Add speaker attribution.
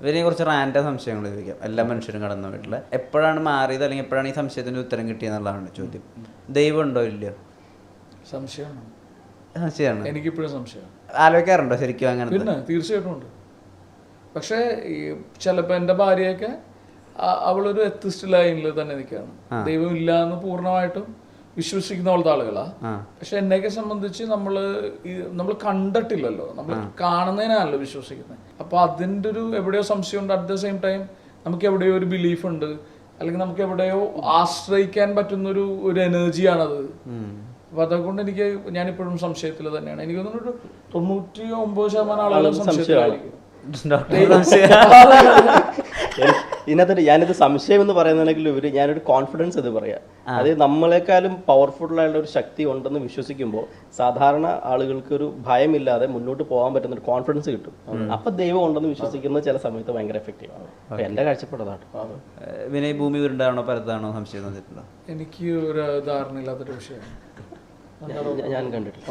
Speaker 1: ഇവരെ കുറച്ച് റാൻഡം സംശയങ്ങൾ ചോദിക്കാം. എല്ലാ മനുഷ്യരും കടന്ന വീട്ടിൽ എപ്പോഴാണ് മാറിയത് അല്ലെങ്കിൽ എപ്പോഴാണ് ഈ സംശയത്തിന്റെ ഉത്തരം കിട്ടിയെന്നുള്ളതാണ് ചോദ്യം. ദൈവം ഉണ്ടോ ഇല്ലയോ? സംശയമാണ്.
Speaker 2: എനിക്കിപ്പോഴും സംശയമാണ്.
Speaker 1: ആലോചിക്കാറുണ്ടോ ശരിക്കും അങ്ങനെ?
Speaker 2: പിന്നെ തീർച്ചയായിട്ടും ഉണ്ട്. പക്ഷേ ഈ ചിലപ്പോൾ എൻ്റെ ഭാര്യയൊക്കെ അവളൊരു എത്തിസ്റ്റ് ലൈനിൽ തന്നെ നിൽക്കുകയാണ്. ദൈവം ഇല്ല എന്ന് പൂർണ്ണമായിട്ടും വിശ്വസിക്കുന്ന പോലത്തെ ആളുകളാണ്. പക്ഷെ എന്നെയൊക്കെ സംബന്ധിച്ച് നമ്മൾ കണ്ടിട്ടില്ലല്ലോ, നമ്മൾ കാണുന്നതിനാണല്ലോ വിശ്വസിക്കുന്നത്. അപ്പൊ അതിൻ്റെ ഒരു എവിടെയോ സംശയമുണ്ട്. അറ്റ് ദ സെയിം ടൈം നമുക്ക് എവിടെയോ ഒരു ബിലീഫ് ഉണ്ട്, അല്ലെങ്കിൽ നമുക്ക് എവിടെയോ ആശ്രയിക്കാൻ പറ്റുന്നൊരു എനർജിയാണത്. അപ്പൊ അതുകൊണ്ട് ഞാനിപ്പോഴും സംശയത്തിൽ തന്നെയാണ്. എനിക്ക് തോന്നുന്നു 99% ആളുകളും സംശയത്തിലായിരിക്കും.
Speaker 3: ഇതിനകത്ത് ഞാനിത് സംശയം എന്ന് പറയുന്നതെങ്കിൽ ഞാനൊരു കോൺഫിഡൻസ് ഇത് പറയാം. അത് നമ്മളെക്കാളും പവർഫുൾ ആയിട്ടുള്ള ഒരു ശക്തി ഉണ്ടെന്ന് വിശ്വസിക്കുമ്പോൾ സാധാരണ ആളുകൾക്ക് ഒരു ഭയമില്ലാതെ മുന്നോട്ട് പോകാൻ പറ്റുന്ന ഒരു കോൺഫിഡൻസ് കിട്ടും. അപ്പൊ ദൈവം ഉണ്ടെന്ന് വിശ്വസിക്കുന്നത് ചില സമയത്ത് ഭയങ്കര എഫക്റ്റീവ് ആണ്. എന്റെ കാഴ്ചപ്പാടാണ്.
Speaker 1: വിനയ് ഭൂമി ഉരുണ്ടാണോ പരത്താണോ സംശയം തോന്നിയിട്ടുണ്ടോ?
Speaker 2: എനിക്ക് ഒരു ധാരണ ഇല്ലാത്തൊരു വിഷയമാണ്.
Speaker 3: ഞാൻ കണ്ടിട്ടില്ല.